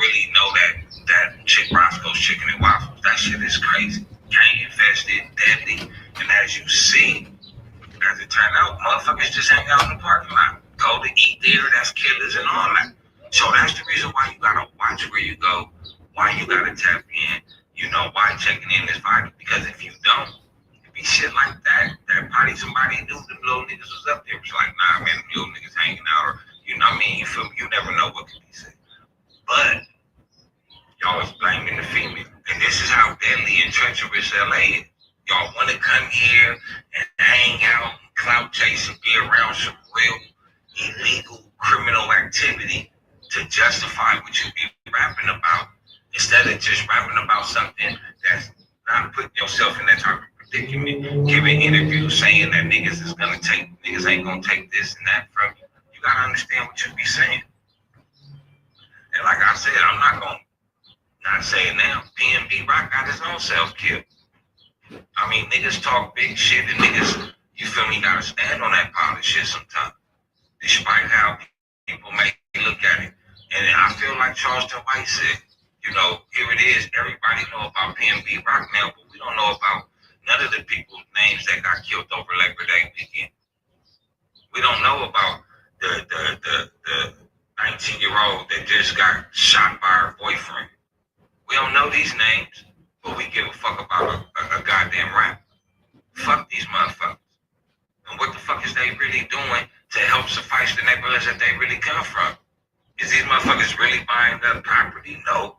really know that chick Roscoe's Chicken and Waffles. That shit is crazy. Gang infested, deadly, and as you see, as it turned out, motherfuckers just hang out in the parking lot. Go to eat there, that's killers and all that. So that's the reason why you gotta watch where you go, why you gotta tap in, you know, why checking in is vital. Because if you don't, it be shit like that, that probably somebody knew them little niggas was up there. It's like, nah, man, them little niggas hanging out, or, you know what I mean? You feel me? You never know what could be said. But y'all is blaming the female. And this is how deadly and treacherous LA is. Y'all want to come here and hang out, and clout chase, and be around some real illegal criminal activity to justify what you be rapping about, instead of just rapping about something that's not putting yourself in that type of predicament. Giving interviews saying that niggas ain't gonna take this and that from you. You gotta understand what you be saying. And like I said, I'm not gonna not say it now. PNB Rock got his own self killed. I mean, niggas talk big shit and niggas, you feel me, gotta stand on that pile of shit sometimes. Despite how people may look at it. And I feel like Charleston White said, you know, here it is. Everybody know about PNB Rock now, but we don't know about none of the people's names that got killed over Labor Day weekend. We don't know about the 19-year-old that just got shot by her boyfriend. We don't know these names, but we give a fuck about a goddamn rap. Fuck these motherfuckers. And what the fuck is they really doing to help suffice the neighborhoods that they really come from? Is these motherfuckers really buying up property? No.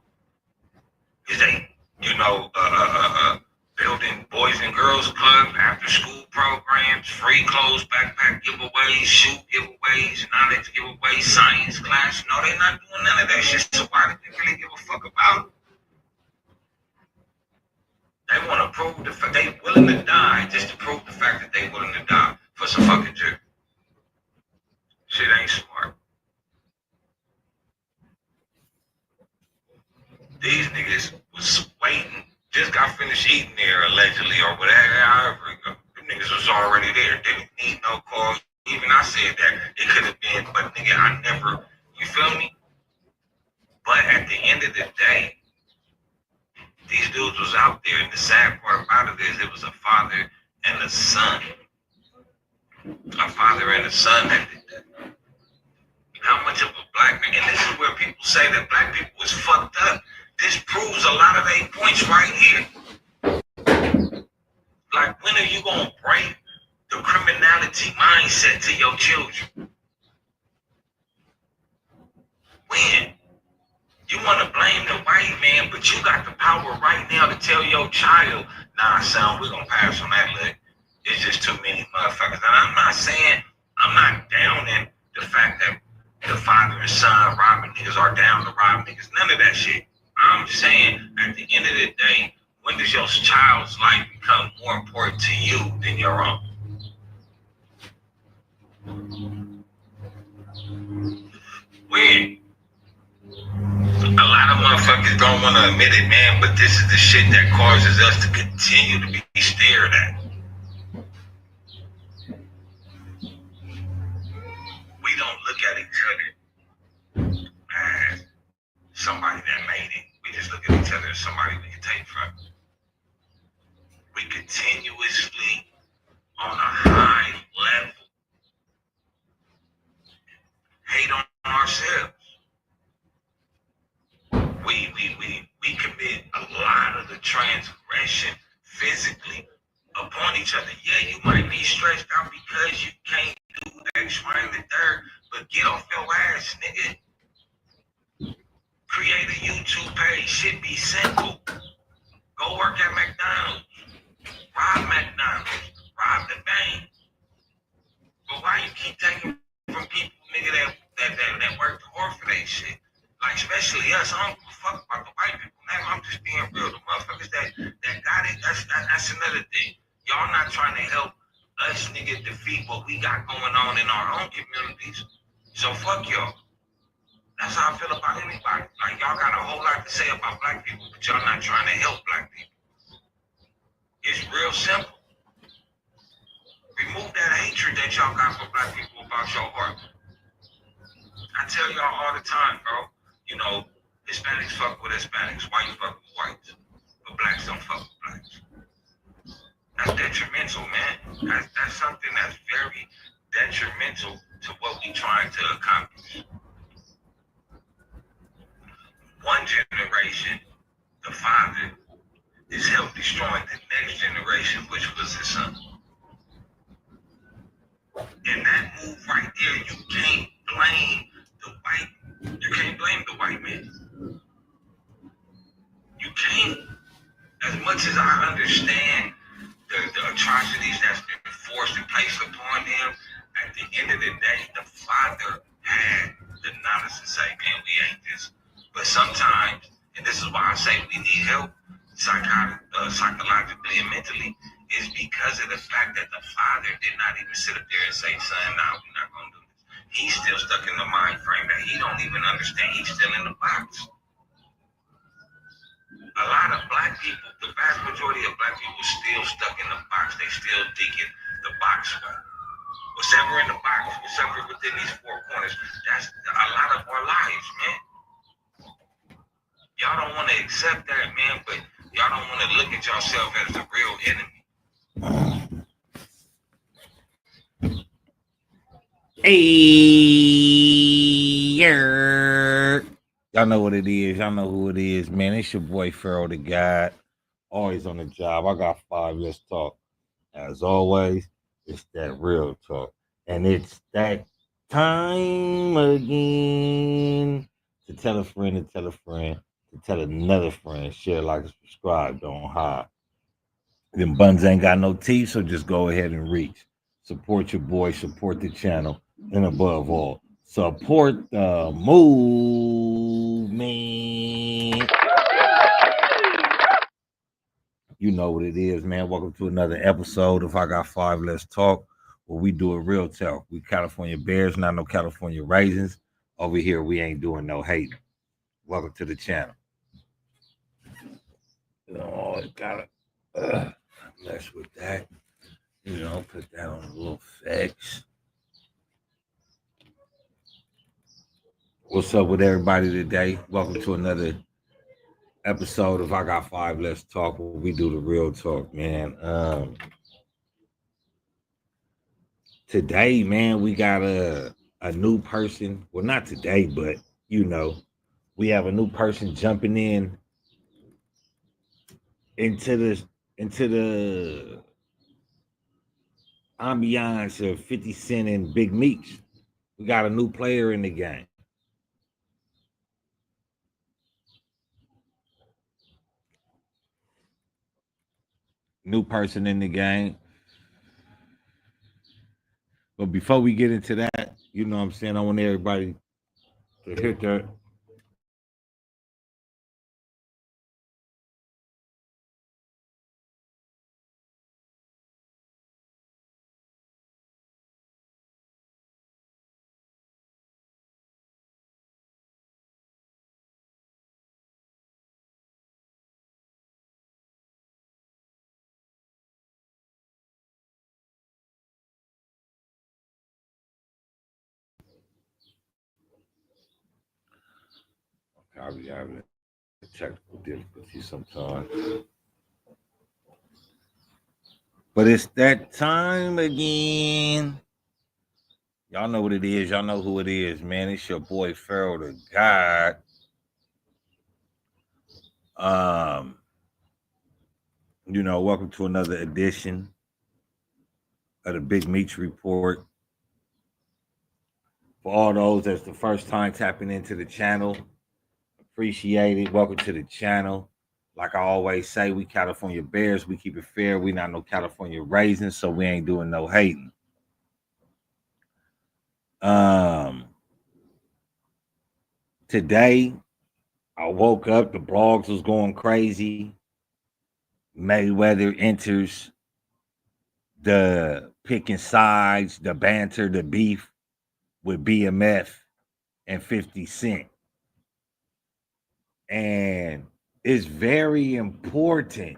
Is they, you know, building boys and girls clubs, after school programs, free clothes, backpack giveaways, shoe giveaways, knowledge giveaways, science class? No, they're not doing none of that shit. So why do they really give a fuck about it? They want to prove the fact they willing to die just to prove the fact that they willing to die for some fucking jerk. Shit ain't smart. These niggas was waiting, just got finished eating there allegedly or whatever, however it go. Them niggas was already there. Didn't need no calls. Even I said that it could have been, but nigga, I never, you feel me? But at the end of the day, these dudes was out there, and the sad part about it is it was a father and a son. A father and a son that did that. How much of a black man, and this is where people say that black people is fucked up. This proves a lot of their points right here. Like, when are you gonna break the criminality mindset to your children? When? You want to blame the white man, but you got the power right now to tell your child, nah, son, we're going to pass on that look. It's just too many motherfuckers. And I'm not saying, I'm not downing the fact that the father and son robbing niggas are down to rob niggas. None of that shit. I'm saying, at the end of the day, when does your child's life become more important to you than your own? When? A lot of motherfuckers don't want to admit it, man, but this is the shit that causes us to continue to be stared at. We don't look at each other as somebody that made it. We just look at each other as somebody we can take from. We continuously, on a high level, hate on ourselves. We commit a lot of the transgression physically upon each other. Yeah, you might be stressed out because you can't do X, Y, and the third, but get off your ass, nigga. Create a YouTube page. Shit be simple. Go work at McDonald's. Rob McDonald's. Rob the bank. But why you keep taking from people, nigga, that work hard for that shit? Like, especially us, I don't give a fuck about the white people. Now, I'm just being real. The motherfuckers that got it, that's another thing. Y'all not trying to help us, nigga, defeat what we got going on in our own communities. So fuck y'all. That's how I feel about anybody. Like, y'all got a whole lot to say about black people, but y'all not trying to help black people. It's real simple. Remove that hatred that y'all got for black people about your heart. I tell y'all all the time, bro. You know, Hispanics fuck with Hispanics, whites fuck with whites, but blacks don't fuck with blacks. That's detrimental, man. That's something that's very detrimental to what we trying to accomplish. One generation, the father, is help destroying the next generation, which was his son. And that move right there, you can't blame the white. You can't blame the white man. You can't. As much as I understand the atrocities that's been forced and placed upon him, at the end of the day, the father had the knowledge to say, man, we ain't this. But sometimes, and this is why I say we need help psychologically and mentally, is because of the fact that the father did not even sit up there and say, son, nah, we're not going to do this. He's still stuck in the mind frame that he don't even understand. He's still in the box. A lot of black people, the vast majority of black people still stuck in the box. They still thinking the box way. Whatever in the box, whatever within these four corners, that's a lot of our lives, man. Y'all don't want to accept that, man, but y'all don't want to look at yourself as the real enemy. Hey, y'all know what it is. Y'all know who it is, man. It's your boy Pharaoh the God. Always on the job. I got 5. Let's talk. As always, it's that real talk. And it's that time again to tell a friend, to tell a friend, to tell another friend. Share, like, subscribe. Don't hide. Them buns ain't got no teeth, so just go ahead and reach. Support your boy, support the channel, and above all, support the movement. You know what it is, man. Welcome to another episode of I Got 5, Let's Talk, where we do a real talk. We California Bears, not no California Raisins. Over here, we ain't doing no hating. Welcome to the channel. Oh, it gotta mess with that. You know, put that on a little fix. What's up with everybody today? Welcome to another episode of I Got 5, Let's Talk, where we do the real talk, man. Today, man, we got a new person. Well, not today, but you know, we have a new person jumping into the ambiance of 50 Cent and Big Meech. We got a new player in the game. New person in the game. But before we get into that, you know what I'm saying? I want everybody to hit that. I'll be having technical difficulties sometimes. But it's that time again. Y'all know what it is. Y'all know who it is, man. It's your boy Pharaoh the God. Um, welcome to another edition of the Big Meech Report. For all those that's the first time tapping into the channel, appreciate it. Welcome to the channel. Like I always say, we California Bears. We keep it fair. We not no California Raisins, so we ain't doing no hating. Today, I woke up. The blogs was going crazy. Mayweather enters the picking sides, the banter, the beef with BMF and 50 Cent. And it's very important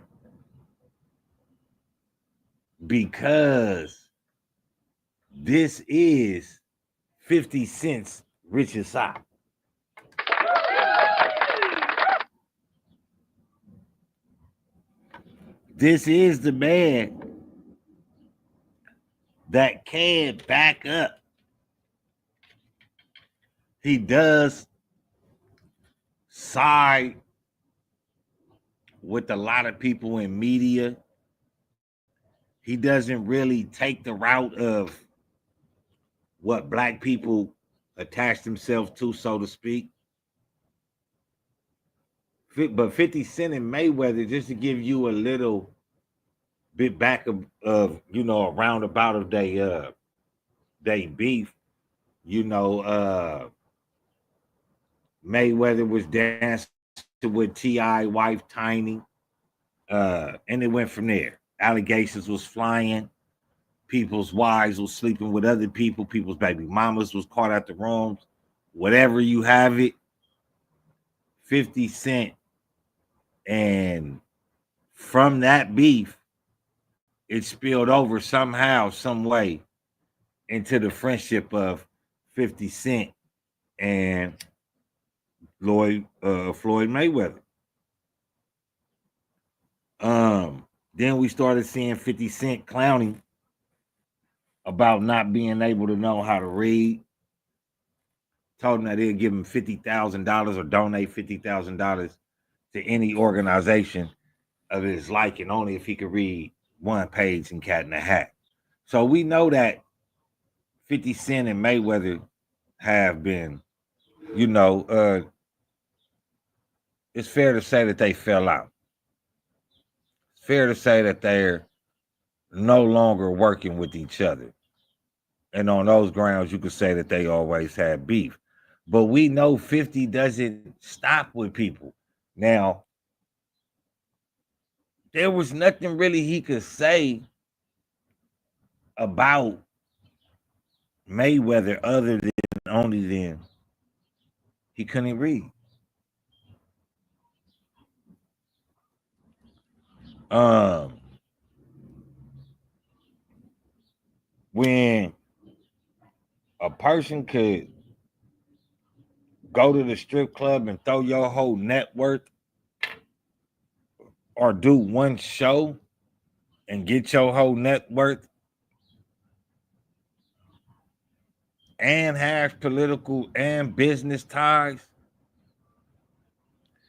because this is 50 Cent's richest side. This is the man that can back up. He does side with a lot of people in media. He doesn't really take the route of what black people attach themselves to, so to speak. But 50 Cent and Mayweather, just to give you a little bit back of a roundabout of they beef, Mayweather was dancing with T.I. wife Tiny, and it went from there. Allegations was flying. People's wives was sleeping with other people. People's baby mamas was caught at the rooms. Whatever you have it, 50 Cent. And from that beef, it spilled over somehow, some way into the friendship of 50 Cent and Floyd Mayweather. Then we started seeing 50 Cent clowning about not being able to know how to read. Told him that he'd give him $50,000 or donate $50,000 to any organization of his liking, only if he could read one page in Cat in the Hat. So we know that 50 Cent and Mayweather have been, it's fair to say that they fell out. It's fair to say that they're no longer working with each other. And on those grounds, you could say that they always had beef. But we know 50 doesn't stop with people. Now, there was nothing really he could say about Mayweather other than only then he couldn't read. When a person could go to the strip club and throw your whole net worth or do one show and get your whole net worth and have political and business ties,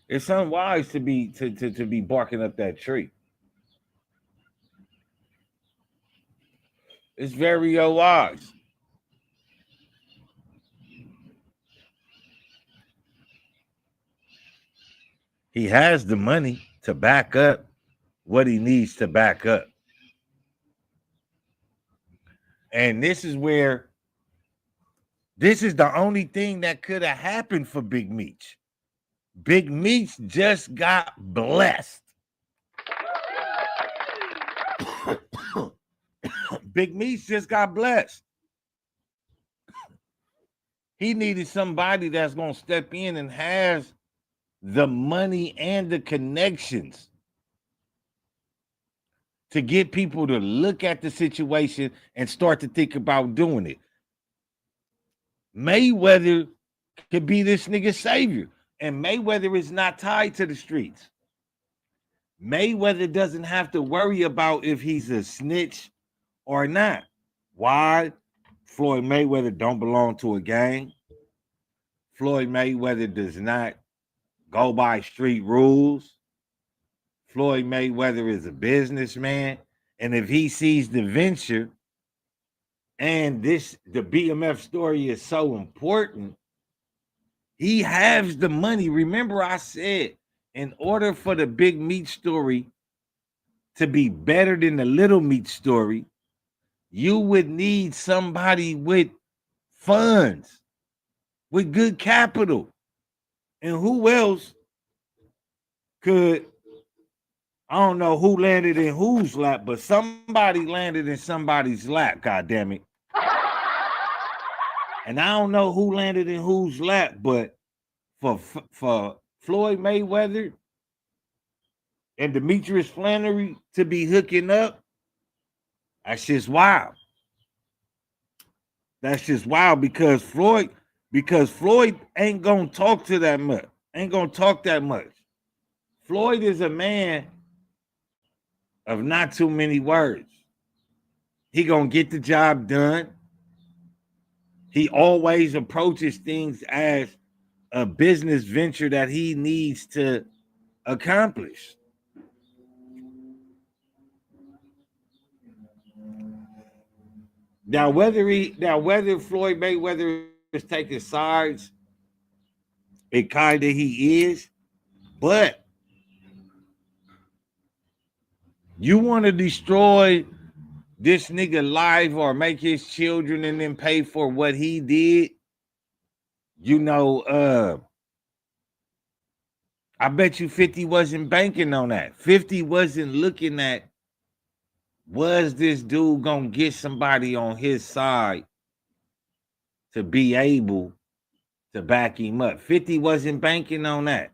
it's unwise to be barking up that tree. It's very unwise. He has the money to back up what he needs to back up. And this is the only thing that could have happened for Big Meech. Big Meech just got blessed. Big Meech just got blessed. He needed somebody that's going to step in and has the money and the connections to get people to look at the situation and start to think about doing it. Mayweather could be this nigga's savior. And Mayweather is not tied to the streets. Mayweather doesn't have to worry about if he's a snitch or not. Why? Floyd Mayweather don't belong to a gang. Floyd Mayweather does not go by street rules. Floyd Mayweather is a businessman. And if he sees the venture, and the BMF story is so important, he has the money. Remember, I said, in order for the Big Meech story to be better than the Little Meech story, you would need somebody with funds, with good capital. And who else could, I don't know who landed in whose lap, but somebody landed in somebody's lap, goddammit. And I don't know who landed in whose lap, but for Floyd Mayweather and Demetrius Flannery to be hooking up, that's just wild. That's just wild because Floyd ain't gonna talk to that much. Ain't gonna talk that much. Floyd is a man of not too many words. He gonna get the job done. He always approaches things as a business venture that he needs to accomplish. Now whether Floyd Mayweather is taking sides, it kinda he is, but you want to destroy this nigga life or make his children and then pay for what he did, you know, I bet you 50 wasn't banking on that. 50 wasn't looking at, was this dude gonna get somebody on his side to be able to back him up. 50 wasn't banking on that.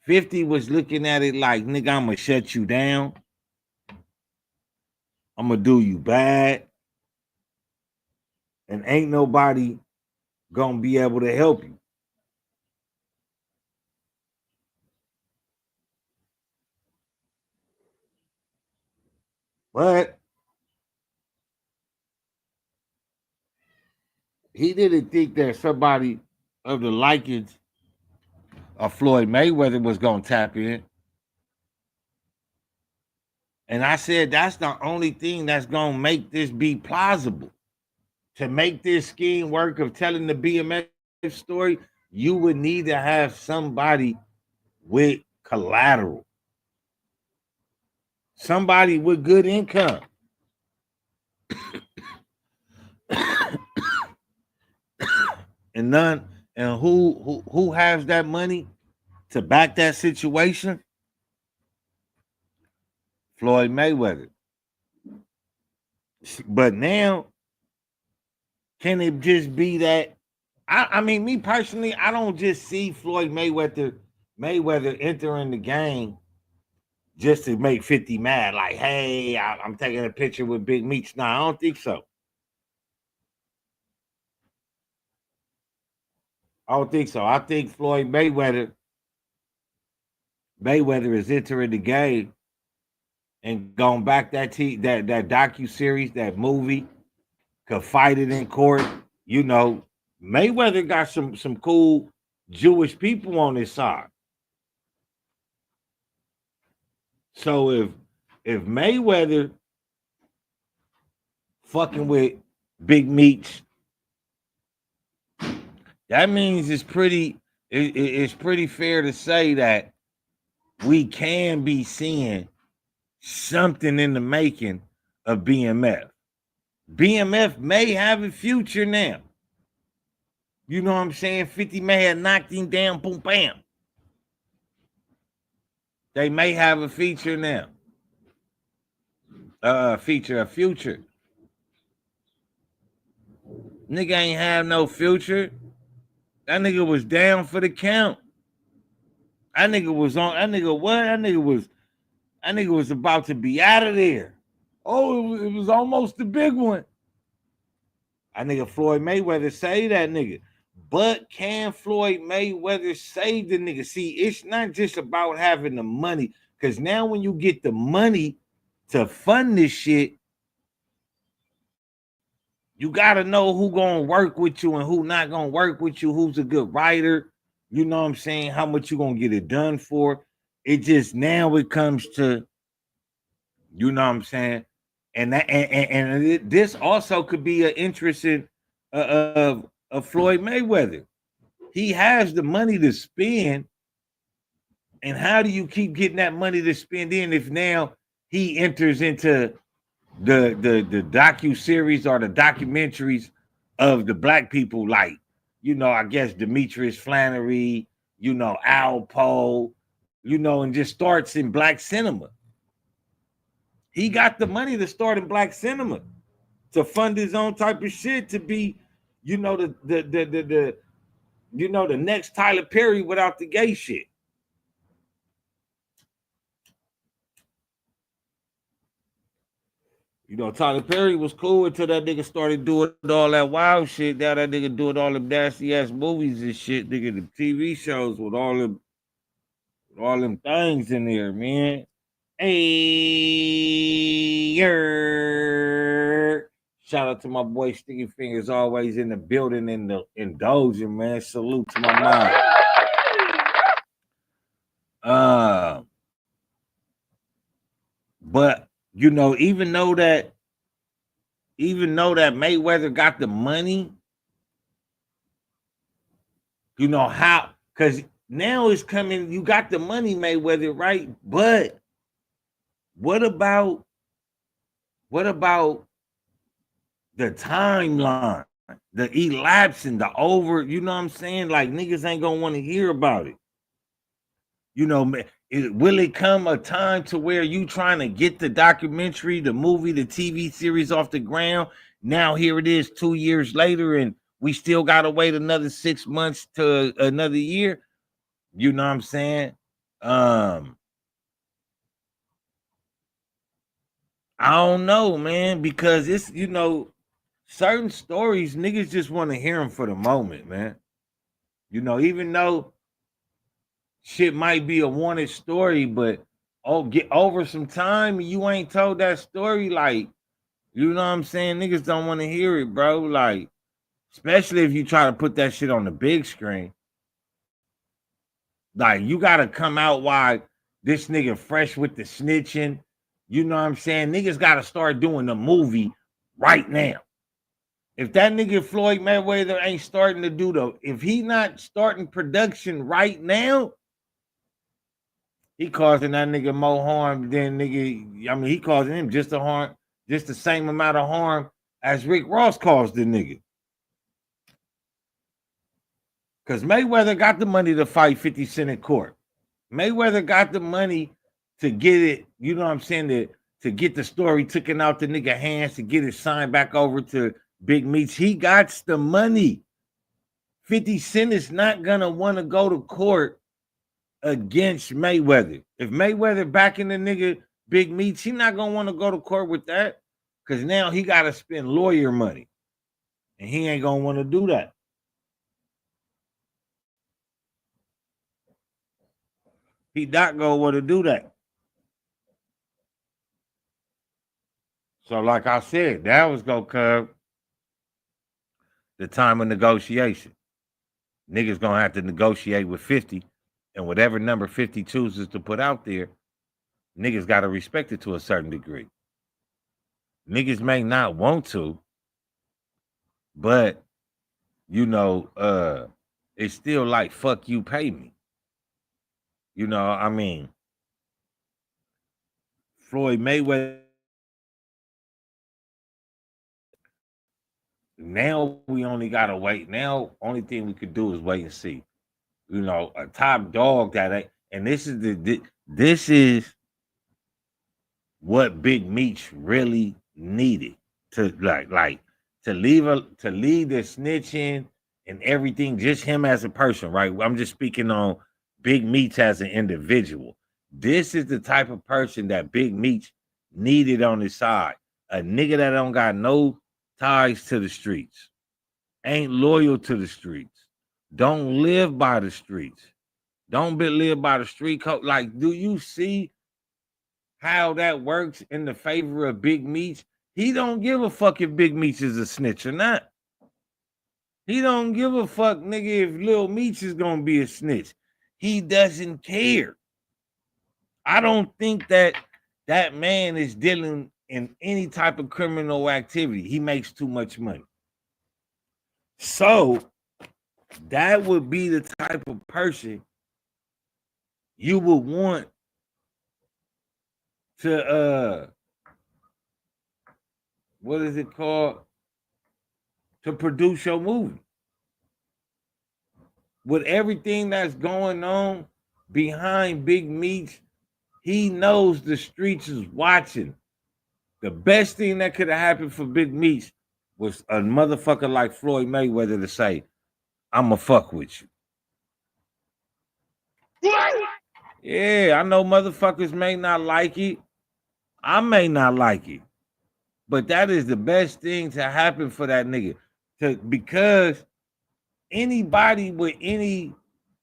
50 was looking at it like, nigga, I'm gonna shut you down. I'm gonna do you bad. And ain't nobody gonna be able to help you. But he didn't think that somebody of the likings of Floyd Mayweather was gonna tap in. And I said that's the only thing that's gonna make this be plausible. To make this scheme work of telling the BMF story, you would need to have somebody with collateral, somebody with good income. And none, and who has that money to back that situation? Floyd Mayweather. But now, can it just be that? I mean, me personally, I don't just see Floyd Mayweather entering the game just to make 50 mad. Like, hey, I'm taking a picture with Big Meech. No, I don't think so. I don't think so. I think Floyd Mayweather is entering the game and going back that docu-series, that movie, could fight it in court. You know, Mayweather got some cool Jewish people on his side. So if Mayweather fucking with Big Meech, that means it's pretty fair to say that we can be seeing something in the making of BMF. BMF may have a future now. You know what I'm saying? 50 may have knocked him down, boom, bam. They may have a feature now. A future. Nigga ain't have no future. That nigga was down for the count. That nigga was on. That nigga what? That nigga was about to be out of there. Oh, it was almost the big one. That nigga Floyd Mayweather saved that nigga. But can Floyd Mayweather save the nigga? See, it's not just about having the money. Because now when you get the money to fund this shit, you got to know who going to work with you and who not going to work with you, who's a good writer. You know what I'm saying? How much you going to get it done for. It just now it comes to, you know what I'm saying? And that and this also could be an interest in of Floyd Mayweather. He has the money to spend, and how do you keep getting that money to spend in if now he enters into the docu-series or the documentaries of the black people, like, you know, I guess Demetrius Flannery, you know, Al Poe, you know, and just starts in black cinema. He got the money to start in black cinema to fund his own type of shit to be, you know, the you know, the next Tyler Perry without the gay shit. You know, Tyler Perry was cool until that nigga started doing all that wild shit. Now that nigga doing all them nasty ass movies and shit, nigga, the TV shows with all them things in there, man. Hey, shout out to my boy Sticky Fingers, always in the building and the indulging, man. Salute to my mind. But you know, even though that Mayweather got the money, you know how, because now it's coming. You got the money, Mayweather, right? But what about the timeline, the elapsing, the over? You know what I'm saying? Like niggas ain't gonna want to hear about it. You know, will it come a time to where you trying to get the documentary, the movie, the TV series off the ground? Now here it is 2 years later, and we still gotta wait another 6 months to another year. You know what I'm saying? Um, I don't know, man, because it's certain stories niggas just want to hear them for the moment, man. You know, even though shit might be a wanted story, but get over some time and you ain't told that story, like, you know what I'm saying? Niggas don't want to hear it, bro. Like, especially if you try to put that shit on the big screen. Like, you gotta come out while this nigga fresh with the snitching. You know what I'm saying? Niggas gotta start doing the movie right now. If that nigga Floyd Mayweather ain't starting to if he not starting production right now, he causing that nigga more harm than nigga. I mean, he causing him just the same amount of harm as Rick Ross caused the nigga. Because Mayweather got the money to fight 50 Cent in court. Mayweather got the money to get it, you know what I'm saying, to get the story taken out the nigga hands, to get it signed back over to Big Meech. He got the money. 50 Cent is not going to want to go to court against Mayweather. If Mayweather backing the nigga Big Meech, he not going to want to go to court with that because now he got to spend lawyer money. And he ain't going to want to do that. He not going to want to do that. So like I said, that was going to come the time of negotiation. Niggas going to have to negotiate with 50, and whatever number 50 chooses to put out there, niggas got to respect it to a certain degree. Niggas may not want to, but it's still like fuck you, pay me. You know, I mean, Floyd Mayweather. Now we only gotta wait. Now, only thing we could do is wait and see. You know, a top dog that ain't, and this is what Big Meech really needed to to leave the snitching and everything, just him as a person, right? I'm just speaking on Big Meech as an individual. This is the type of person that Big Meech needed on his side. A nigga that don't got no ties to the streets, ain't loyal to the streets, don't live by the streets, don't live by the street code. Like, do you see how that works in the favor of Big Meech? He don't give a fuck if Big Meech is a snitch or not. He don't give a fuck, nigga, if Lil Meech is gonna be a snitch. He doesn't care. I don't think that man is dealing in any type of criminal activity. He makes too much money. So that would be the type of person you would want to what is it called, to produce your movie. With everything that's going on behind Big Meech, he knows the streets is watching. The best thing that could have happened for Big Meech was a motherfucker like Floyd Mayweather to say, I'ma fuck with you. Yeah, I know motherfuckers may not like it. I may not like it. But that is the best thing to happen for that nigga. Because anybody with any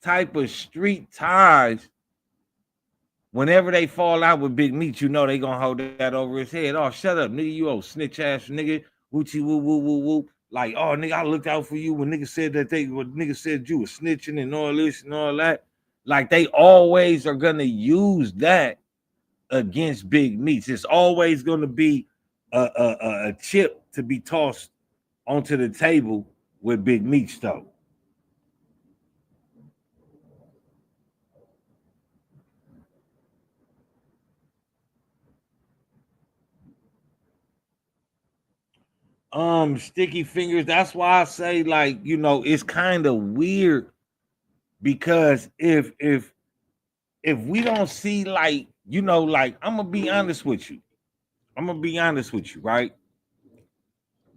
type of street ties Whenever they fall out with Big Meech, you know they gonna hold that over his head. Oh, shut up, nigga, you old snitch ass nigga. Woochie woo woo woo woo. Like, oh nigga, I looked out for you when niggas said that when niggas said you was snitching and all this and all that. Like they always are gonna use that against Big Meech. It's always gonna be a chip to be tossed onto the table with Big Meech though. Sticky fingers. That's why I say, like, it's kind of weird because if we don't see, like, like, I'm gonna be honest with you. I'm gonna be honest with you, right?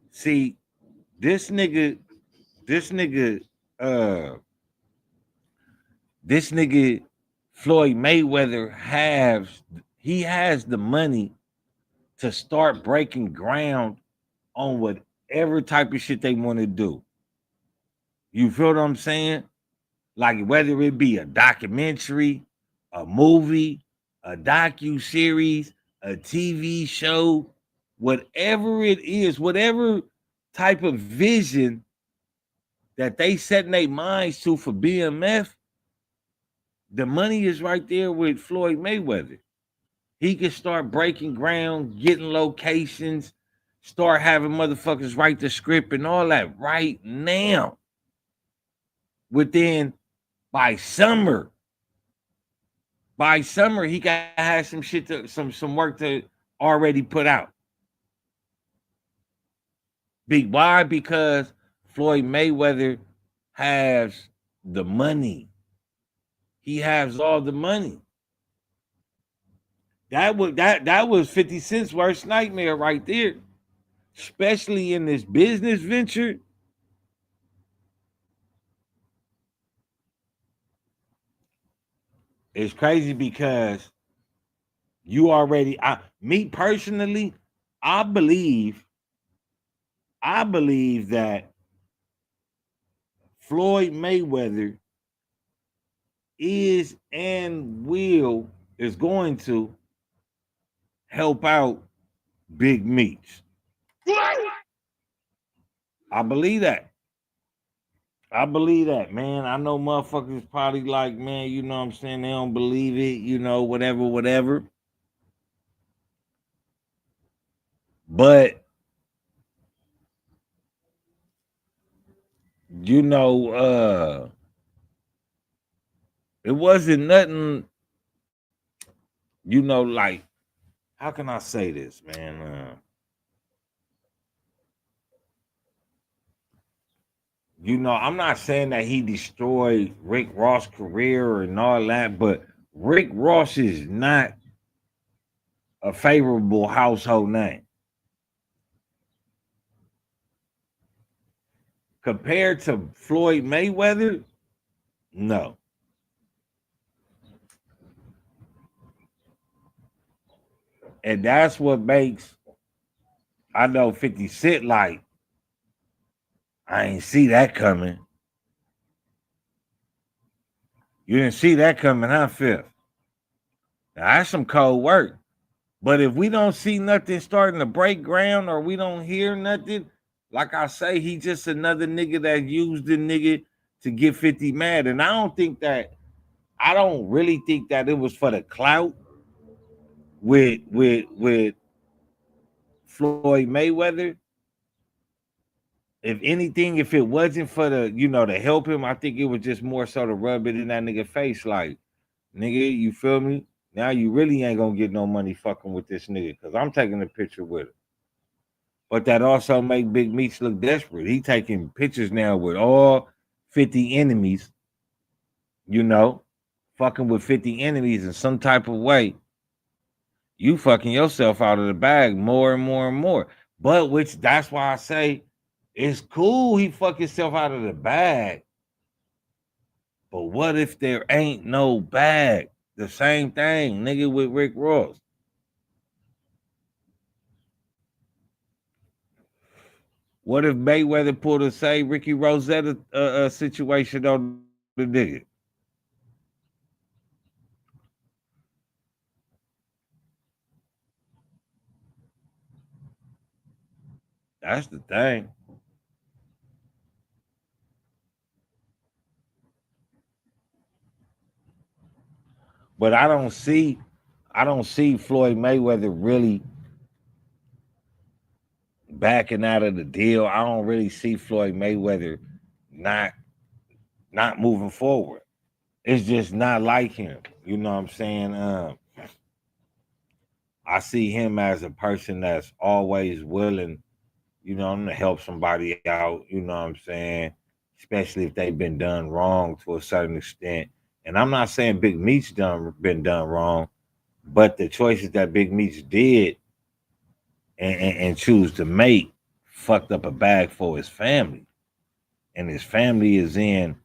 See, this nigga, this nigga, uh, this nigga Floyd Mayweather has the money to start breaking ground on whatever type of shit they want to do. You feel what I'm saying? Like whether it be a documentary, a movie, a docu-series, a TV show, whatever it is, whatever type of vision that they setting their minds to for BMF, the money is right there with Floyd Mayweather. He can start breaking ground, getting locations, start having motherfuckers write the script and all that right now. Within by summer, he got to have some shit to some work to already put out. Why? Because Floyd Mayweather has the money. He has all the money. That was 50 Cent's worst nightmare right there. Especially in this business venture. It's crazy because me personally, I believe that Floyd Mayweather is going to help out Big Meech. I believe that. Man. I know motherfuckers probably like, man, you know what I'm saying? They don't believe it, whatever. But, it wasn't nothing, like, how can I say this, man? I'm not saying that he destroyed Rick Ross' career and all that, but Rick Ross is not a favorable household name. Compared to Floyd Mayweather, no. And that's what makes, I know 50 Cent like, I ain't see that coming. You didn't see that coming, huh, Fifth? Now, that's some cold work. But if we don't see nothing starting to break ground or we don't hear nothing, like I say, he just another nigga that used the nigga to get 50 mad. And I don't really think that it was for the clout with Floyd Mayweather. If anything, if it wasn't for the, to help him, I think it was just more so to rub it in that nigga face, like, nigga, you feel me? Now you really ain't gonna get no money fucking with this nigga, because I'm taking a picture with him. But that also make Big Meech look desperate. He taking pictures now with all 50 enemies, fucking with 50 enemies in some type of way. You fucking yourself out of the bag more and more and more. But that's why I say it's cool he fuck himself out of the bag. But what if there ain't no bag? The same thing, nigga, with Rick Ross. What if Mayweather pulled a say Ricky Rosetta situation on the nigga? That's the thing. But I don't see Floyd Mayweather really backing out of the deal. I don't really see Floyd Mayweather not not moving forward. It's just not like him. You know what I'm saying? I see him as a person that's always willing, to help somebody out, you know what I'm saying? Especially if they've been done wrong to a certain extent. And I'm not saying Big Meech been done wrong, but the choices that Big Meech did and choose to make fucked up a bag for his family. And his family is in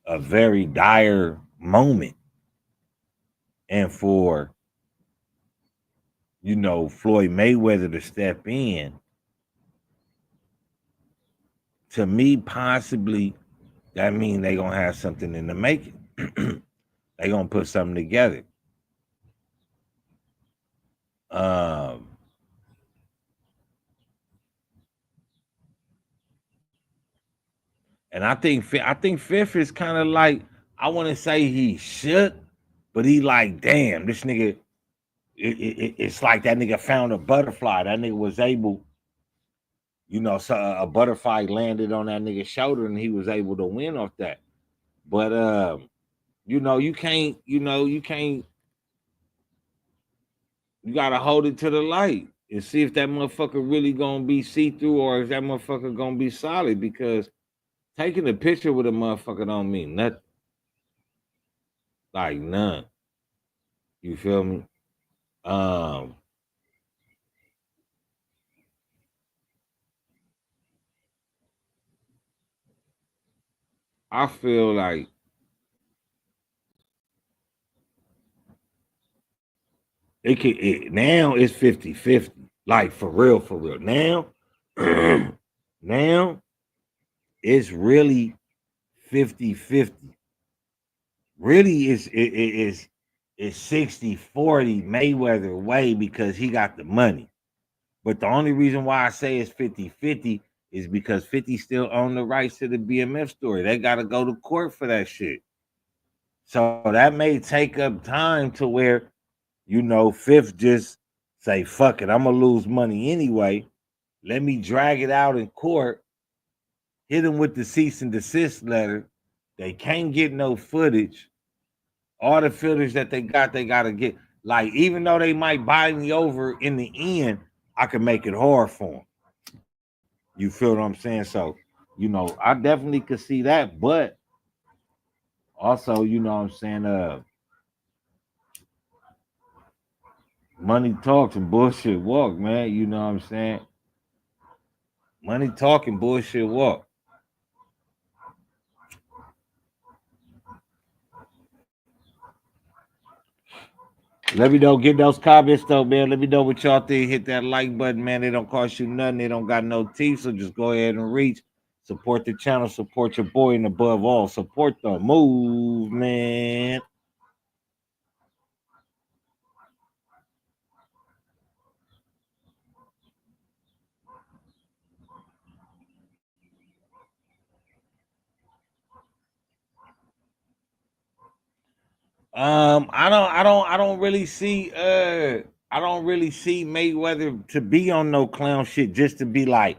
a very dire moment. And for, Floyd Mayweather to step in, to me, possibly, that means they gonna have something in the making. They gonna put something together. Um, and I think Fifth is kind of like, I want to say he shook, but he like, damn, this nigga. It's like that nigga found a butterfly. That nigga was able, so a butterfly landed on that nigga's shoulder, and he was able to win off that. But you can't, you gotta hold it to the light and see if that motherfucker really gonna be see through, or is that motherfucker gonna be solid, because taking a picture with a motherfucker don't mean nothing. Like none. You feel me? Um, I feel like now it's 50-50. Like for real, for real. Now, now it's really 50-50. Really it's 60-40 Mayweather way, because he got the money. But the only reason why I say it's 50-50 is because 50 still own the rights to the BMF story. They got to go to court for that shit. So that may take up time to where, Fifth just say, fuck it, I'm going to lose money anyway. Let me drag it out in court, hit them with the cease and desist letter. They can't get no footage. All the footage that they got to get. Like, even though they might buy me over in the end, I can make it hard for them. You feel what I'm saying? So, I definitely could see that, but also, what I'm saying, money talks and bullshit walk, man. You know what I'm saying? Money talking, bullshit walk. Let me know, get those comments though, man. Let me know what y'all think. Hit that like button, man. They don't cost you nothing. They don't got no teeth, so just go ahead and reach. Support the channel, support your boy, and above all, support the movement. I don't really see I don't really see Mayweather to be on no clown shit, just to be like,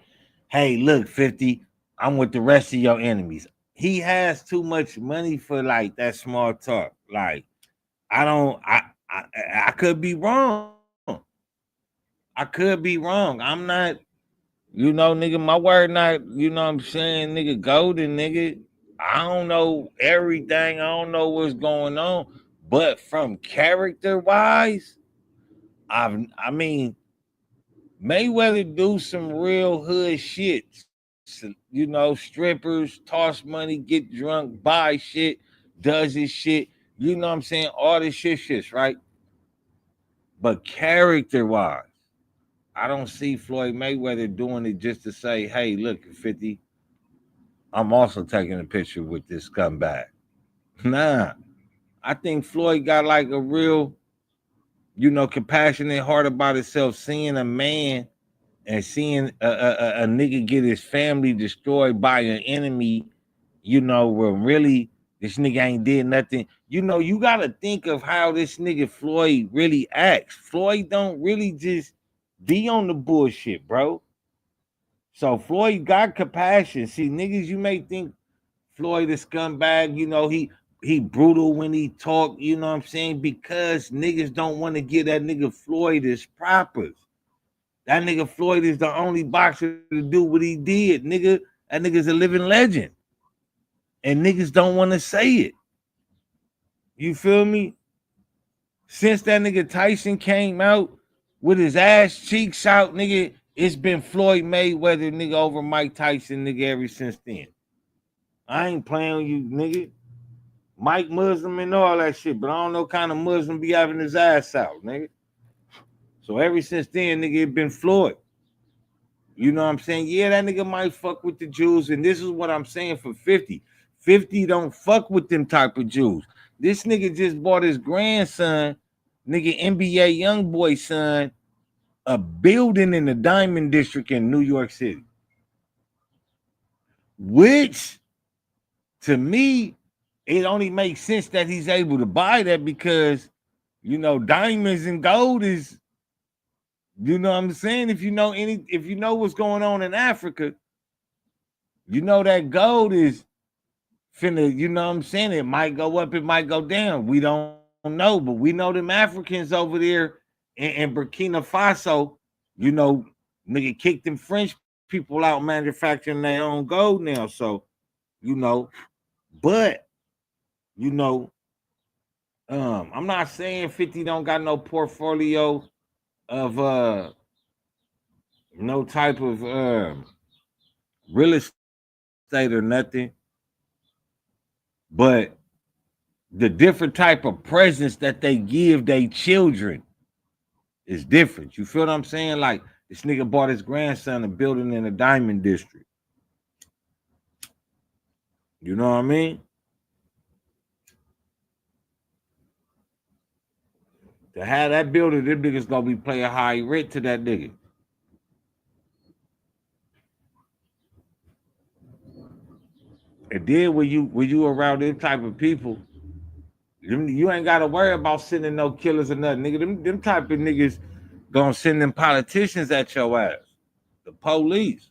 hey, look, 50, I'm with the rest of your enemies. He has too much money for like that small talk. Like, I don't I I could be wrong. I could be wrong. I'm not, nigga, my word not, what I'm saying, nigga, golden, nigga. I don't know everything. I don't know what's going on. But from character wise, I mean, Mayweather do some real hood shit. Strippers, toss money, get drunk, buy shit, does his shit. You know what I'm saying? All this shit's right. But character wise, I don't see Floyd Mayweather doing it just to say, hey, look, 50, I'm also taking a picture with this scumbag. Nah. I think Floyd got like a real, compassionate heart about himself, seeing a man and seeing a nigga get his family destroyed by an enemy, you know, where really this nigga ain't did nothing. You know, you gotta think of how this nigga Floyd really acts. Floyd don't really just be on the bullshit, bro. So Floyd got compassion. See, niggas, you may think Floyd a scumbag, you know, he brutal when he talk, you know what I'm saying? Because niggas don't want to give that nigga Floyd his propers. That nigga Floyd is the only boxer to do what he did, nigga. That nigga's a living legend. And niggas don't want to say it. You feel me? Since that nigga Tyson came out with his ass cheeks out, nigga, it's been Floyd Mayweather, nigga, over Mike Tyson, nigga, ever since then. I ain't playing with you, nigga. Mike Muslim and all that shit, but I don't know kind of Muslim be having his ass out, nigga. So ever since then, nigga, it been Floyd. You know what I'm saying? Yeah, that nigga might fuck with the Jews, and this is what I'm saying for 50. 50 don't fuck with them type of Jews. This nigga just bought his grandson, nigga NBA young boy son, a building in the Diamond District in New York City. Which, to me, it only makes sense that he's able to buy that because, you know, diamonds and gold is, you know what I'm saying? If you know what's going on in Africa, you know that gold is finna, you know what I'm saying? It might go up, it might go down. We don't know, but we know them Africans over there in Burkina Faso, you know, nigga kicked them French people out manufacturing their own gold now. So, you know, but you know, I'm not saying 50 don't got no portfolio of no type of real estate or nothing, but the different type of presents that they give their children is different. You feel what I'm saying? Like this nigga bought his grandson a building in the Diamond District. You know what I mean? To have that building, them niggas gonna be paying high rent to that nigga. And then when you around them type of people, you ain't gotta worry about sending no killers or nothing, nigga. Them type of niggas gonna send them politicians at your ass, the police.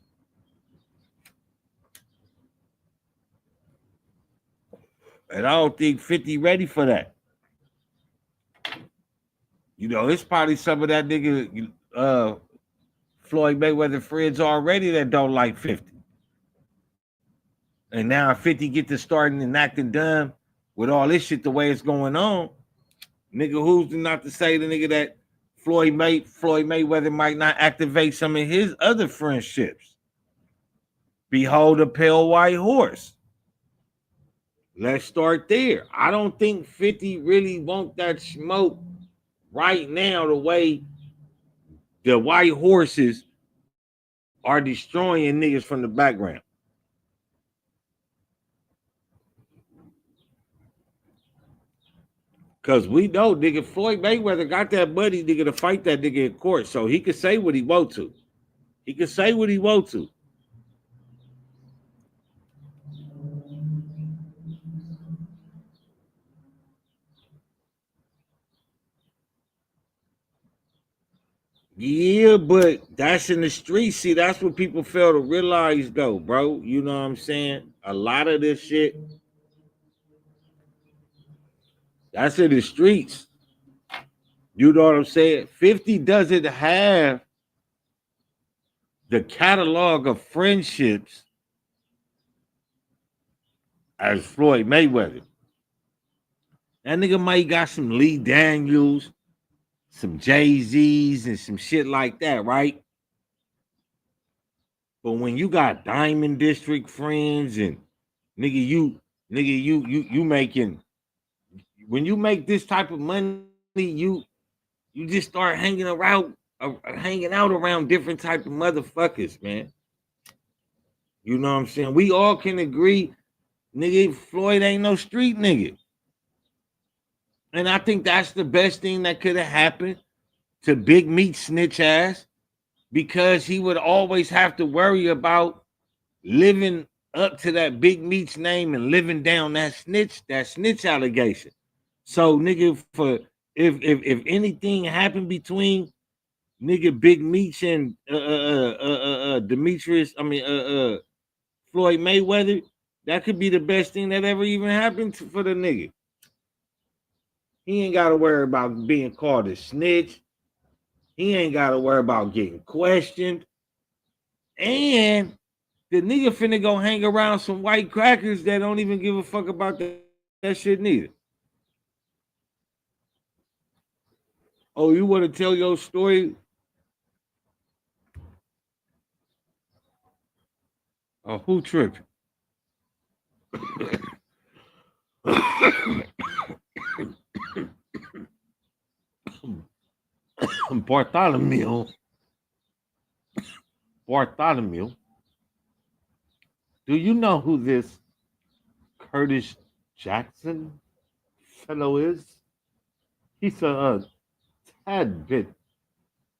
And I don't think 50 ready for that. You know, it's probably some of that nigga Floyd Mayweather friends already that don't like 50. And now 50 get to starting and acting dumb with all this shit the way it's going on. Nigga, who's not to say the nigga that Floyd Mayweather might not activate some of his other friendships? Behold a pale white horse. Let's start there. I don't think 50 really want that smoke right now the way the white horses are destroying niggas from the background. Cause we know nigga Floyd Mayweather got that money nigga to fight that nigga in court. So he can say what he want to. He can say what he want to. Yeah, but that's in the street. See, that's what people fail to realize though, bro. You know what I'm saying? A lot of this shit, that's in the streets. You know what I'm saying? 50 doesn't have the catalog of friendships as Floyd Mayweather. That nigga might got some Lee Daniels, some Jay-Z's, and some shit like that, right? But when you got Diamond District friends and nigga, you making when you make this type of money, you just start hanging out around different type of motherfuckers, man. You know what I'm saying? We all can agree, nigga, Floyd ain't no street nigga. And I think that's the best thing that could have happened to Big Meech snitch ass. because he would always have to worry about living up to that Big Meech name and living down that snitch allegation. So nigga, for if anything happened between nigga Big Meech and Demetrius, Floyd Mayweather, that could be the best thing that ever even happened for the nigga. He ain't got to worry about being called a snitch. He ain't got to worry about getting questioned. And the nigga finna go hang around some white crackers that don't even give a fuck about that shit neither. Oh, you want to tell your story? Oh, who tripping? Bartholomew. Bartholomew. Do you know who this Curtis Jackson fellow is? He's a tad bit,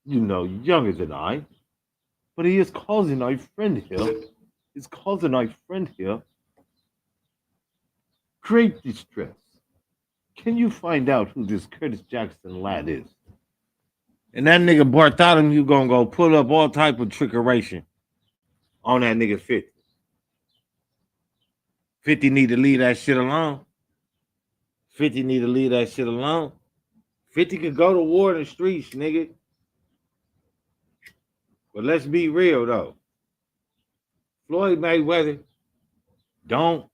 younger than I, but he is causing our friend here. He's causing our friend here great distress. Can you find out who this Curtis Jackson lad is? And that nigga Bartholomew gonna go pull up all type of trickeration on that nigga 50. 50 need to leave that shit alone. 50 need to leave that shit alone. 50 could go to war in the streets, nigga. But let's be real though. Floyd Mayweather don't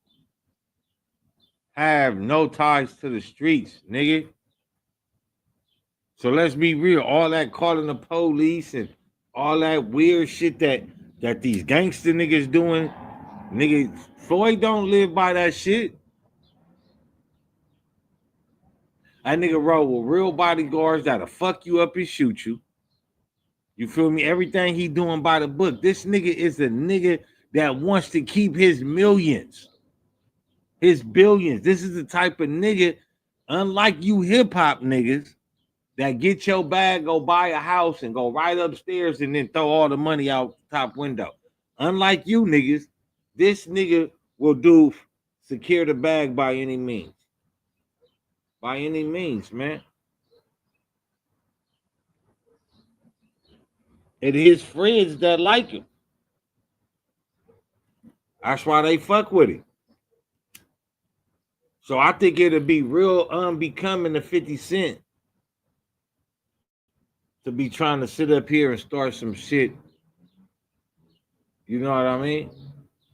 have no ties to the streets, nigga. So let's be real. All that calling the police and all that weird shit that these gangster niggas doing, nigga, Floyd don't live by that shit. That nigga roll with real bodyguards that'll fuck you up and shoot you. You feel me? Everything he doing by the book. This nigga is a nigga that wants to keep his millions, his billions. This is the type of nigga, unlike you hip hop niggas, that get your bag, go buy a house, and go right upstairs and then throw all the money out the top window. Unlike you niggas, this nigga will do secure the bag by any means. By any means, man. And his friends that like him. That's why they fuck with him. So I think it'll be real unbecoming to 50 Cent to be trying to sit up here and start some shit. You know what I mean?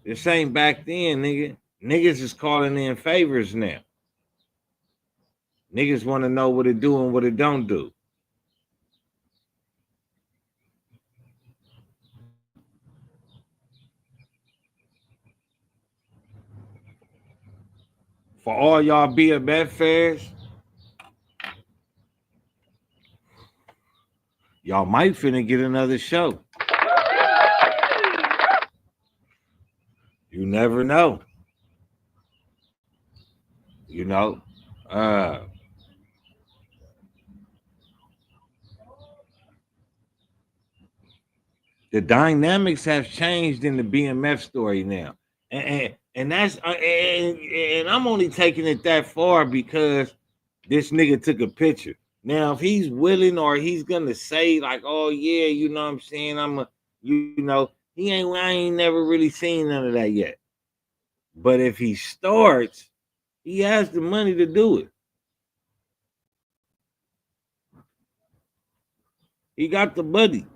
This ain't back then, nigga. Niggas is calling in favors now. Niggas want to know what it do and what it don't do. For all y'all BMF fans, y'all might finna get another show. You never know. You know, uh, the dynamics have changed in the BMF story now, and that's and I'm only taking it that far because this nigga took a picture. Now, if he's willing or he's gonna say like, "Oh yeah, you know what I'm saying," he ain't. I ain't never really seen none of that yet. But if he starts, he has the money to do it. He got the money.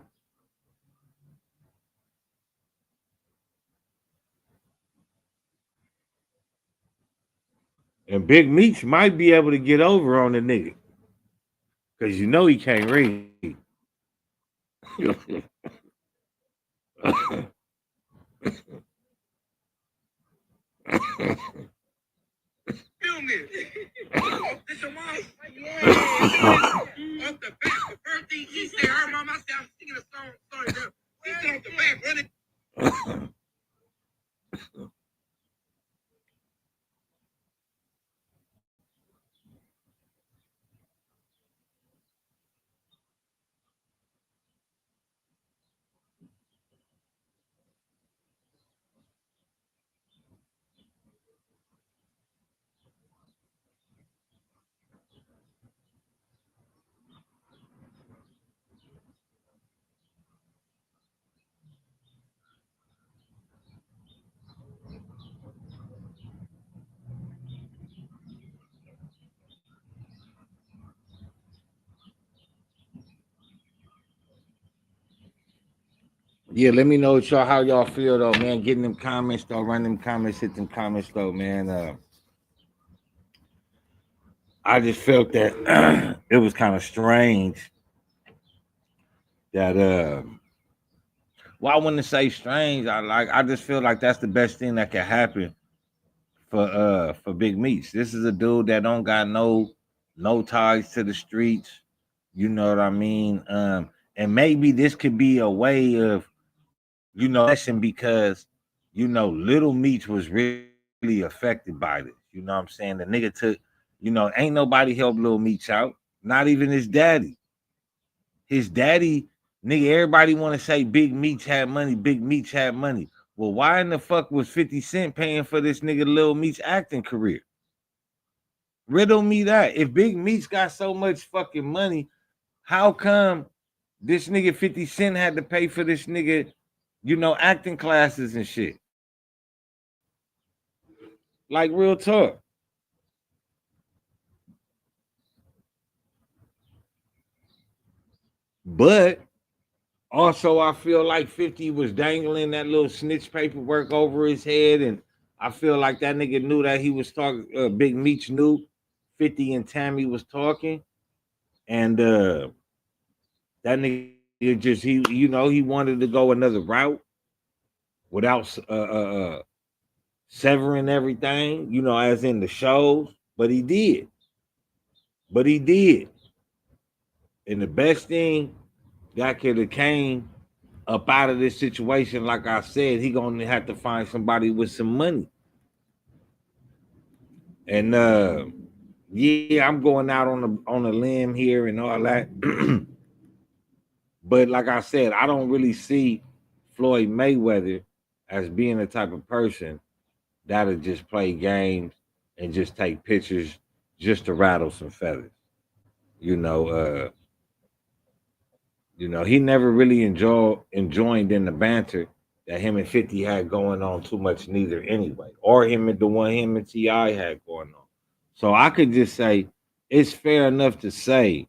And Big Meech might be able to get over on the nigga. Because he can't read. Film this. This your mom? Yeah. Off the back. The first thing he said, her mom, I said, I'm singing a song. Sorry, girl. He said off the back, running. Yeah, let me know what y'all how y'all feel though, man. Getting them comments though, run them comments, hit them comments though, man. I just felt that it was kind of strange that well, I wouldn't say strange. I just feel like that's the best thing that can happen for Big Meech. This is a dude that don't got no ties to the streets. You know what I mean? And maybe this could be a way of, lesson because Little Meech was really affected by this. You know what I'm saying? The nigga took, ain't nobody helped Little Meech out, not even his daddy. His daddy, nigga, everybody want to say Big Meech had money, Big Meech had money. Well, why in the fuck was 50 Cent paying for this nigga Lil Meech acting career? Riddle me that. If Big Meech got so much fucking money, how come this nigga 50 Cent had to pay for this nigga, acting classes and shit? Like real talk. But also, I feel like 50 was dangling that little snitch paperwork over his head, and I feel like that nigga knew that he was talking. Big Meech knew 50 and Tammy was talking, and that nigga just he wanted to go another route without severing everything, as in the shows. But he did. But he did, and the best thing that could have came up out of this situation, like I said, he gonna have to find somebody with some money. And yeah, I'm going out on a limb here and all that. But like I said, I don't really see Floyd Mayweather as being the type of person that'll just play games and just take pictures just to rattle some feathers. You know, uh, he never really enjoyed in the banter that him and 50 had going on too much neither anyway. Or him and T.I. had going on. So I could just say it's fair enough to say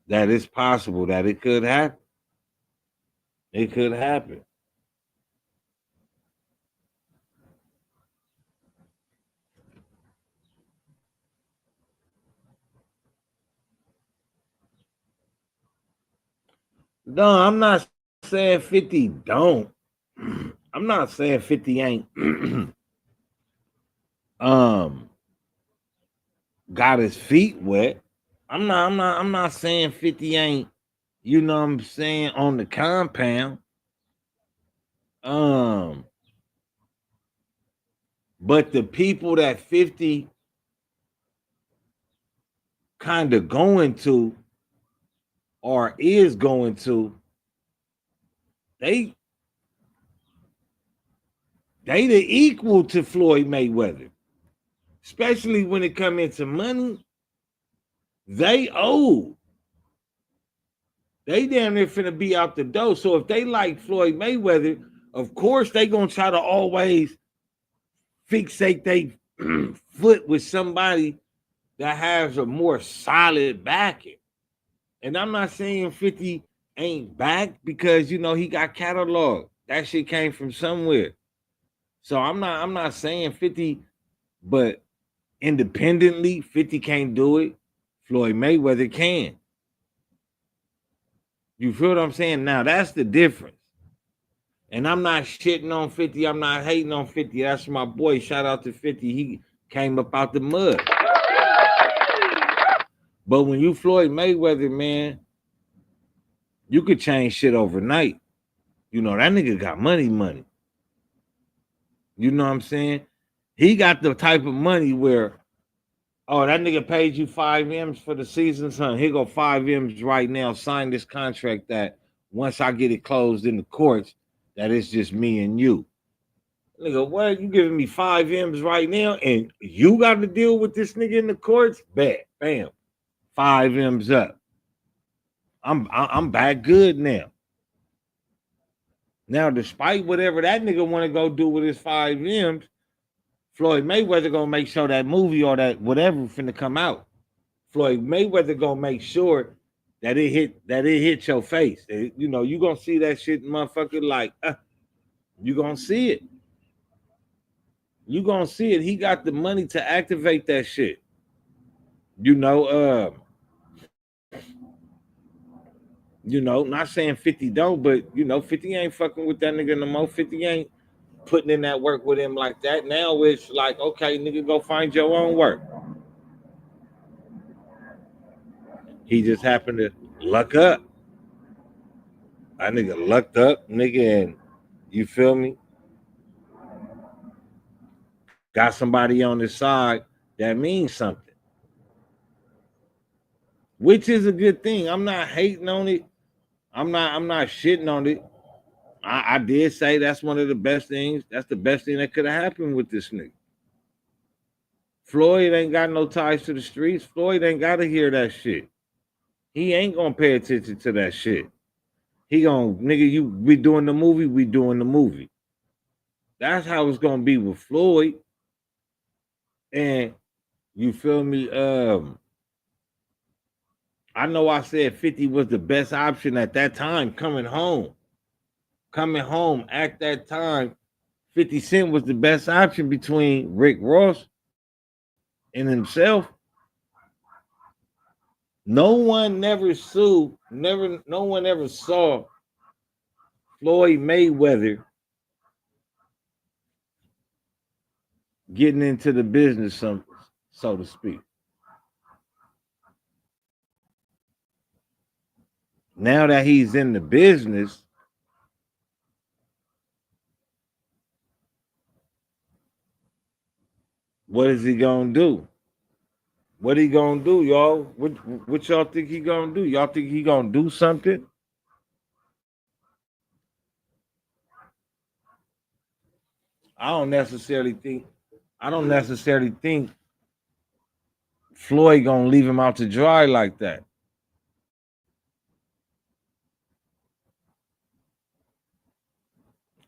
that it's possible that it could happen. It could happen. No, I'm not saying 50 don't. I'm not saying 50 ain't um got his feet wet. I'm not saying 50 ain't, what I'm saying, on the compound. Um, but the people that 50 kind of going to or is going to, they they the equal to Floyd Mayweather. Especially when it come into money, they owe. They damn near finna be out the door. So if they like Floyd Mayweather, of course they gonna try to always fixate they foot with somebody that has a more solid backing. And I'm not saying 50 ain't back because he got catalog. That shit came from somewhere. So I'm not saying 50, but independently, 50 can't do it. Floyd Mayweather can. You feel what I'm saying? Now that's the difference. And I'm not shitting on 50. I'm not hating on 50. That's my boy. Shout out to 50. He came up out the mud. But when you Floyd Mayweather, man, you could change shit overnight. That nigga got money. You know what I'm saying? He got the type of money where, oh, that nigga paid you 5 M's for the season, son. Here go 5 M's right now. Sign this contract that once I get it closed in the courts, that it's just me and you. Nigga, what? You giving me 5 M's right now and you got to deal with this nigga in the courts? Bet. Bam. 5 M's up. I'm back good now. Now, despite whatever that nigga want to go do with his 5 M's, Floyd Mayweather gonna make sure that movie or that whatever finna come out. Floyd Mayweather gonna make sure that it hit your face. You know, you gonna see that shit, motherfucker. Like, you gonna see it. You gonna see it. He got the money to activate that shit. You know, not saying 50 don't, but 50 ain't fucking with that nigga no more. 50 ain't putting in that work with him like that. Now it's like, okay, nigga, go find your own work. He just happened to luck up. That nigga lucked up, nigga, and you feel me? Got somebody on his side that means something, which is a good thing. I'm not hating on it. I'm not shitting on it. I did say that's one of the best things. That's the best thing that could have happened with this nigga. Floyd ain't got no ties to the streets. Floyd ain't got to hear that shit. He ain't gonna pay attention to that shit. He gonna, nigga, we doing the movie, we doing the movie. That's how it's gonna be with Floyd. And you feel me? I know I said 50 was the best option at that time, coming home. Coming home at that time, 50 Cent was the best option between Rick Ross and himself. No one never sued, no one ever saw Floyd Mayweather getting into the business, so to speak. Now that he's in the business, what is he gonna do? What he gonna do, y'all? What y'all think he gonna do? Y'all think he gonna do something? I don't necessarily think. I don't necessarily think Floyd gonna leave him out to dry like that.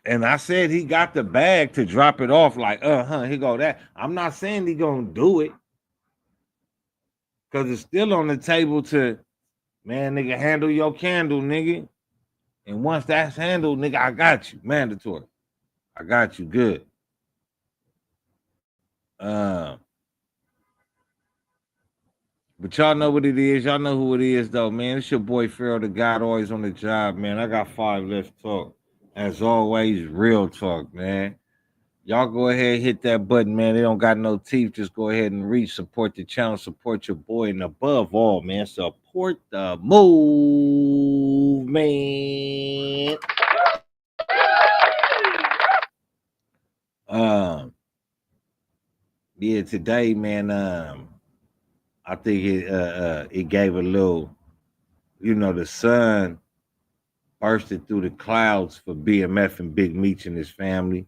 And I said he got the bag to drop it off like, here go that. I'm not saying he gonna do it because it's still on the table to, man, nigga, handle your candle, nigga. And once that's handled, nigga, I got you. Mandatory. I got you good. Um, but y'all know what it is. Y'all know who it is, though, man. It's your boy Pharaoh, the God always on the job, man. I got 5. Let's talk. As always, real talk, man. Y'all go ahead, hit that button, man. They don't got no teeth. Just go ahead and reach, support the channel, support your boy, and above all, man, support the movement. Um, yeah, today, man. I think it gave a little, the sun bursted through the clouds for BMF and Big Meech and his family.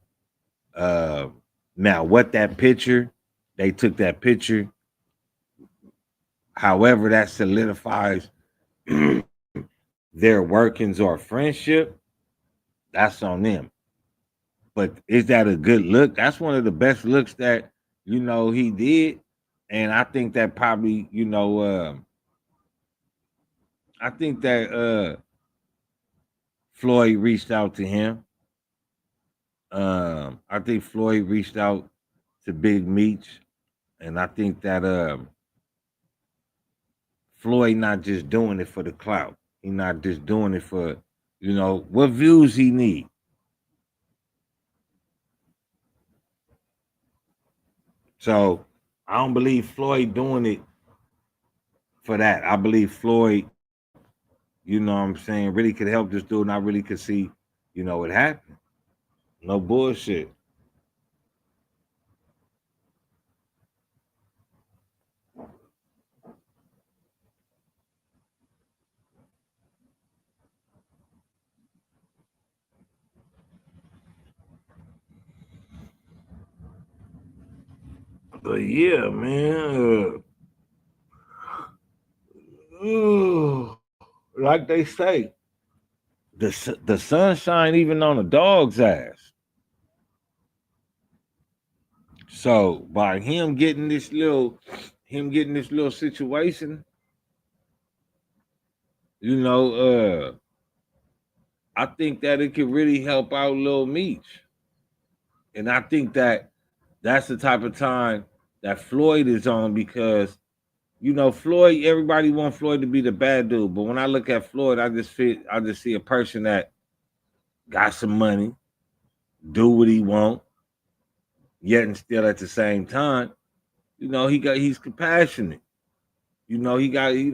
Uh, Now, what that picture? They took that picture. However, that solidifies their workings or friendship. That's on them. But is that a good look? That's one of the best looks that he did, and I think that probably I think that Floyd reached out to him. I think Floyd reached out to Big Meech, and I think that Floyd not just doing it for the clout. He not just doing it for what views he need. So I don't believe Floyd doing it for that. I believe Floyd, what I'm saying, really could help this dude, and I really could see, it happen. No bullshit. But yeah, man. Like they say, the sunshine even on a dog's ass. So by him getting this little situation, You know, I think that it could really help out Lil Meech. And I think that that's the type of time that Floyd is on because Floyd, everybody want Floyd to be the bad dude. But when I look at Floyd, I just see a person that got some money, do what he want, yet and still at the same time, he's compassionate. He got, he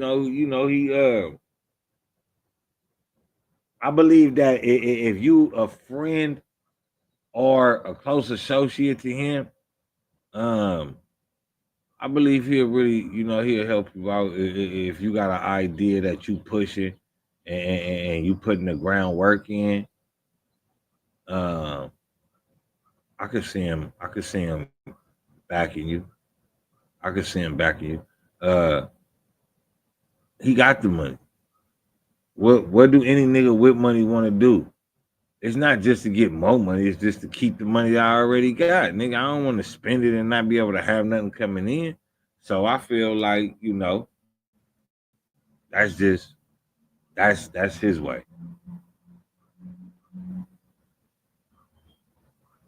I believe that if you a friend or a close associate to him, um, I believe he'll really, he'll help you out if you got an idea that you pushing and you putting the groundwork in. Um, I could see him. I could see him backing you. I could see him backing you. Uh, he got the money. What do any nigga with money want to do? It's not just to get more money. It's just to keep the money that I already got, nigga. I don't want to spend it and not be able to have nothing coming in. So I feel like that's just that's his way,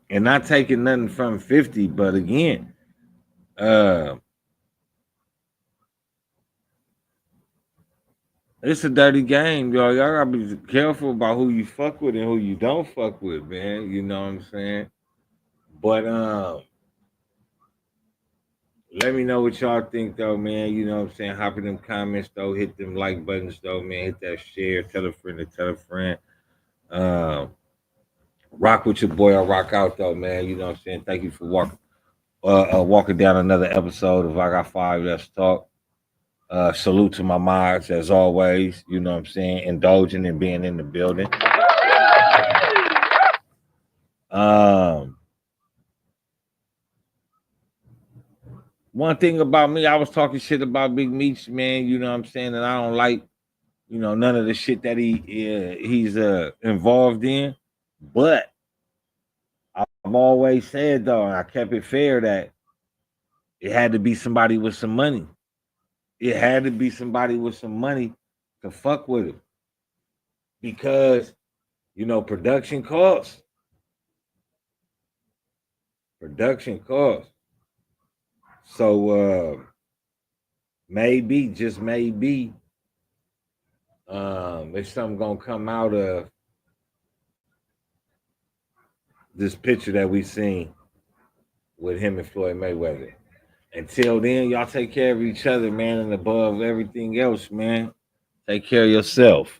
and not taking nothing from 50. But again, uh, it's a dirty game, y'all. Y'all gotta be careful about who you fuck with and who you don't fuck with, man. You know what I'm saying? But let me know what y'all think though, man. You know what I'm saying? Hop in them comments though, hit them like buttons though, man. Hit that share, tell a friend to tell a friend. Um, rock with your boy, I rock out though, man. You know what I'm saying? Thank you for walking down another episode of I Got Five Let's Talk. Salute to my mods as always, you know what I'm saying, indulging and being in the building. Um, one thing about me, I was talking shit about Big Meech, man, you know what I'm saying, and I don't like, none of the shit that he's involved in. But I've always said though, and I kept it fair that it had to be somebody with some money. It had to be somebody with some money to fuck with him because production costs. Production costs. So maybe, just maybe, there's something gonna come out of this picture that we seen with him and Floyd Mayweather. Until then, y'all take care of each other, man, and above everything else, man, take care of yourself.